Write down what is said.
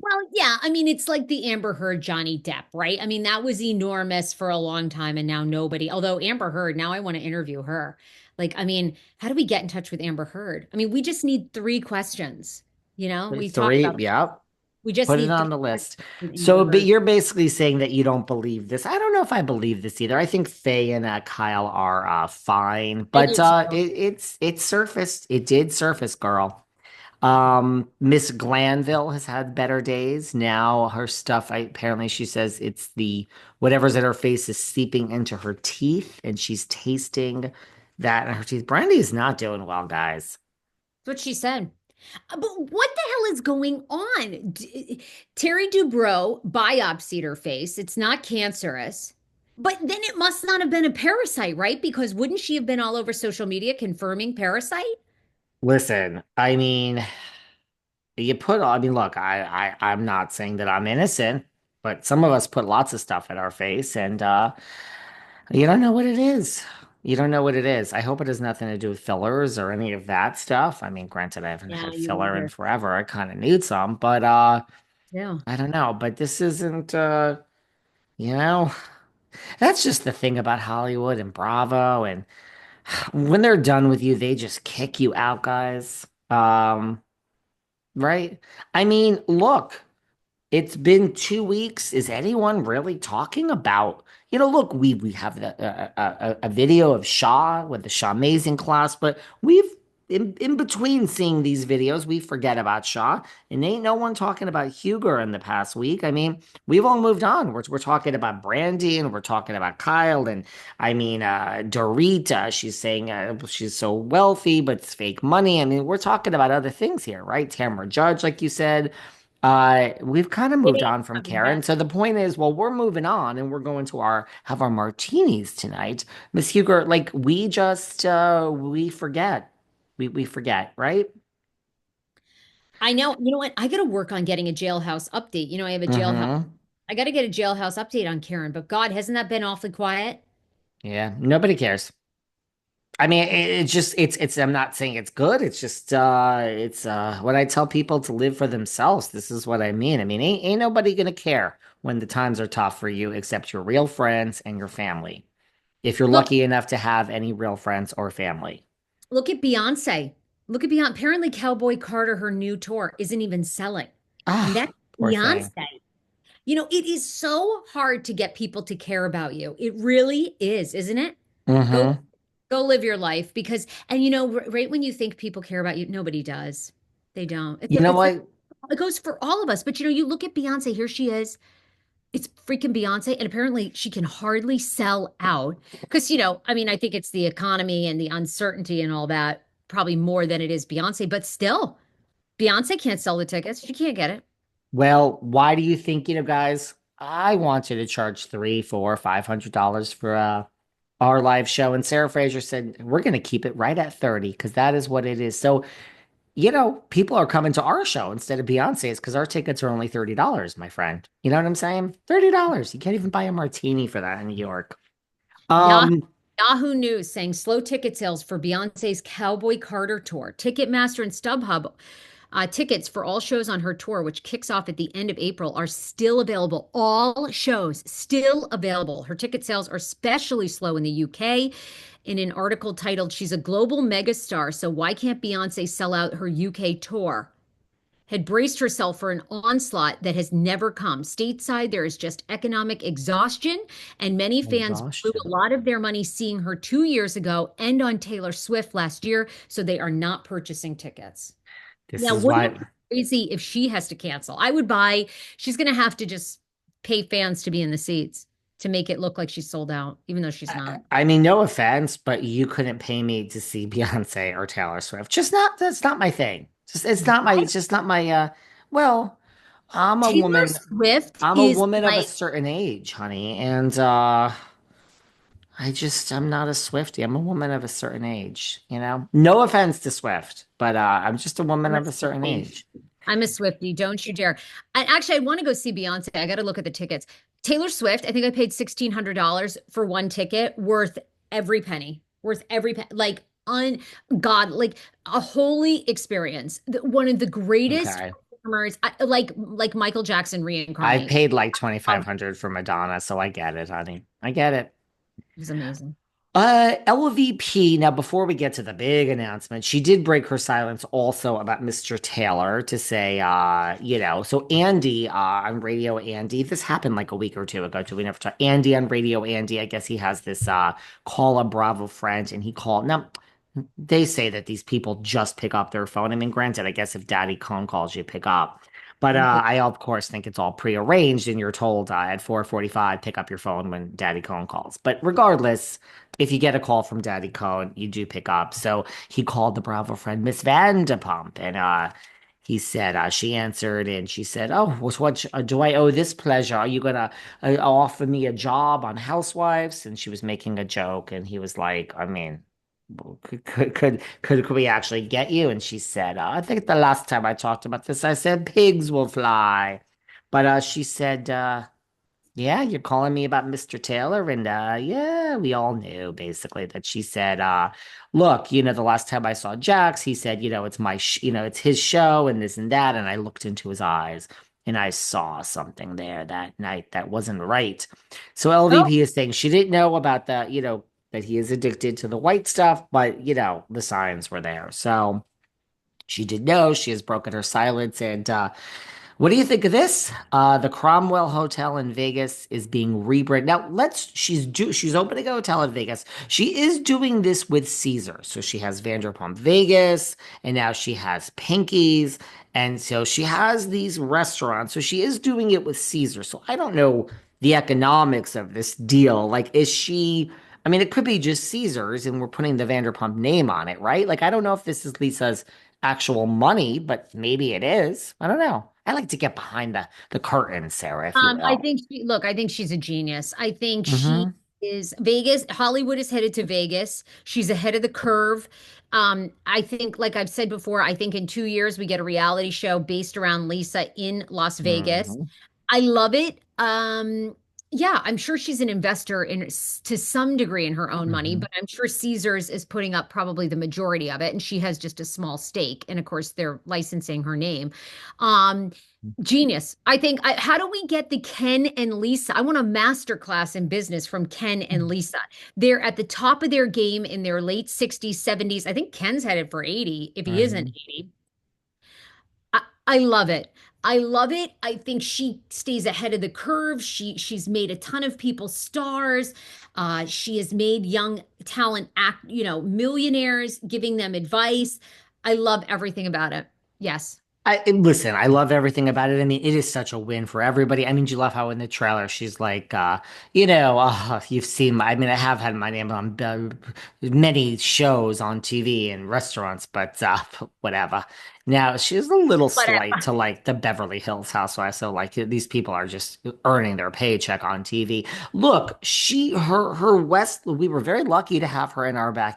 Well, yeah, I mean, it's like the Amber Heard Johnny Depp, right? I mean, that was enormous for a long time, and now nobody. Although Amber Heard, now I want to interview her. Like, I mean, how do we get in touch with Amber Heard? I mean, we just need three questions. We talked Three, about yeah. we just Put it need on three the questions list. with So, Amber but Heard. you're basically saying that you don't believe this. I don't know if I believe this either. I think Faye and Kyle are fine, I but do too. it's surfaced. It did surface, girl. Miss Glanville has had better days. Now her stuff, apparently she says it's the whatever's in her face is seeping into her teeth, and she's tasting that in her teeth. Brandy is not doing well, guys. That's what she said. But what the hell is going on? Terry Dubrow biopsied her face. It's not cancerous. But then it must not have been a parasite, right? Because wouldn't she have been all over social media confirming parasite? Listen, I mean, I mean, look, I'm not saying that I'm innocent, but some of us put lots of stuff in our face, and you don't know what it is. You don't know what it is. I hope it has nothing to do with fillers or any of that stuff. I mean, granted, I haven't Yeah, had you filler in wonder. forever. I kind of need some, but Yeah. I don't know. But this isn't you know, that's just the thing about Hollywood and Bravo, and when they're done with you, they just kick you out, guys. Right? I mean, look. It's been 2 weeks. Is anyone really talking about, look, we have a video of Shaw with the Shaw Amazing class, but in between seeing these videos, we forget about Shaw, and ain't no one talking about Huger in the past week. I mean, we've all moved on. We're talking about Brandy, and we're talking about Kyle, and I mean, Dorita, she's saying she's so wealthy, but it's fake money. I mean, we're talking about other things here, right? Tamara Judge, like you said. We've kind of It moved ain't on from coming back. Karen. So the point is, well, we're moving on and we're going to have our martinis tonight. Miss Huger, like we just we forget. We forget, right? I know. You know what? I got to work on getting a jailhouse update. I have a jailhouse. Mm-hmm. I got to get a jailhouse update on Karen. But God, hasn't that been awfully quiet? Yeah, nobody cares. I mean, it's just it's I'm not saying it's good. It's just it's what I tell people to live for themselves. This is what I mean. I mean, ain't nobody gonna care when the times are tough for you except your real friends and your family. If you're Look, lucky enough to have any real friends or family. look at Beyonce. Look at Beyonce. Apparently, Cowboy Carter, her new tour, isn't even selling. And Ah, that's poor thing. Beyonce. It is so hard to get people to care about you. It really is, isn't it? Go Mm-hmm. go live your life because and right when you think people care about you, nobody does. They don't. You know what? It goes for all of us. But you look at Beyonce, here she is. It's freaking Beyonce, and apparently she can hardly sell out because I mean, I think it's the economy and the uncertainty and all that, probably more than it is Beyonce, but still, Beyonce can't sell the tickets. She can't get it. Well, why do you think, guys? I wanted to charge three, four, $500 for our live show, and Sarah Fraser said we're going to keep it right at 30 because that is what it is. So, people are coming to our show instead of Beyonce's because our tickets are only $30, my friend. You know what I'm saying? $30. You can't even buy a martini for that in New York. Yah Um, Yahoo News saying slow ticket sales for Beyonce's Cowboy Carter tour. Ticketmaster and StubHub tickets for all shows on her tour, which kicks off at the end of April, are still available. All shows still available. Her ticket sales are especially slow in the UK. In an article titled, She's a Global Megastar, so why can't Beyonce sell out her UK tour? Had braced herself for an onslaught that has never come. Stateside, there is just economic exhaustion, and many fans blew a exhaustion. lot of their money seeing her 2 years ago and on Taylor Swift last year, so they are not purchasing tickets. This Now, is wouldn't it why. be crazy if she has to cancel? I would buy, she's going to have to just pay fans to be in the seats to make it look like she's sold out, even though she's not. I mean, no offense, but you couldn't pay me to see Beyonce or Taylor Swift. Just not, that's not my thing. It's just not my, well, I'm a Taylor woman, Swift I'm a is woman of a like, certain age, honey. And, I'm not a Swiftie. I'm a woman of a certain age. No offense to Swift, but, I'm just a woman I'm a of a certain Swiftie. age. I'm a Swiftie. Don't you dare. And actually, I want to go see Beyonce. I got to look at the tickets. Taylor Swift, I think I paid $1,600 for one ticket, worth every penny, worth every penny. Like, like a holy experience. One of the greatest Okay. performers, like Michael Jackson I reincarnate. paid like Um, 2,500 for Madonna, so I get it, honey. I get it. it was amazing. LVP. Now, before we get to the big announcement, she did break her silence also about Mr. Taylor to say, so Andy, on Radio Andy, this happened like a week or two ago, too. We never talked. Andy on Radio Andy, I guess he has this, call a Bravo friend, and he called. Now, they say that these people just pick up their phone. I mean, granted, I guess if Daddy Cone calls, you pick up. But I, of course, think it's all prearranged, and you're told at 4:45, pick up your phone when Daddy Cone calls. But regardless, if you get a call from Daddy Cone, you do pick up. So he called the Bravo friend, Miss Vanderpump, and he said she answered, and she said, "Oh, what do I owe this pleasure? Are you gonna offer me a job on Housewives?" And she was making a joke, and he was like, "I mean." Could we actually get you? And she said, I think the last time I talked about this, I said pigs will fly. But she said, yeah, you're calling me about Mr. Taylor. And yeah, we all knew basically that she said, look, the last time I saw Jax, he said, it's it's his show and this and that. And I looked into his eyes and I saw something there that night that wasn't right. So Oh, LVP is saying she didn't know about that he is addicted to the white stuff, but the signs were there. So she did know she has broken her silence. And what do you think of this? The Cromwell Hotel in Vegas is being rebranded. Now, she's opening a hotel in Vegas. She is doing this with Caesar. So she has Vanderpump Vegas, and now she has Pinky's. And so she has these restaurants. So she is doing it with Caesar. So I don't know the economics of this deal. Like, is she, I mean, it could be just Caesar's and we're putting the Vanderpump name on it, right? Like, I don't know if this is Lisa's actual money, but maybe it is. I don't know. I like to get behind the curtain, Sarah, if you I will. think I think she's a genius. I think she Hmm. is Vegas. Hollywood is headed to Vegas. She's ahead of the curve. I think, like I've said before, I think in 2 years we get a reality show based around Lisa in Las Vegas. Hmm. I love it. Yeah, I'm sure she's an investor to some degree in her own money, Hmm. but I'm sure Caesars is putting up probably the majority of it, and she has just a small stake. And of course, they're licensing her name. Um, Genius. I think. How do we get the Ken and Lisa? I want a master class in business from Ken and Lisa. They're at the top of their game in their late 60s, 70s. I think Ken's headed for 80, if he isn't Hmm. 80. I love it. I love it. I think she stays ahead of the curve. She's made a ton of people stars. She has made young talent act, millionaires, giving them advice. I love everything about it. Yes. Listen, I love everything about it. I mean, it is such a win for everybody. I mean, you love how in the trailer she's like, you've seen I mean, I have had my name on many shows on TV and restaurants, but whatever. Now she's a little slight Whatever. to like the Beverly Hills Housewives. So like these people are just earning their paycheck on TV. Look, we were very lucky to have her in our backyard.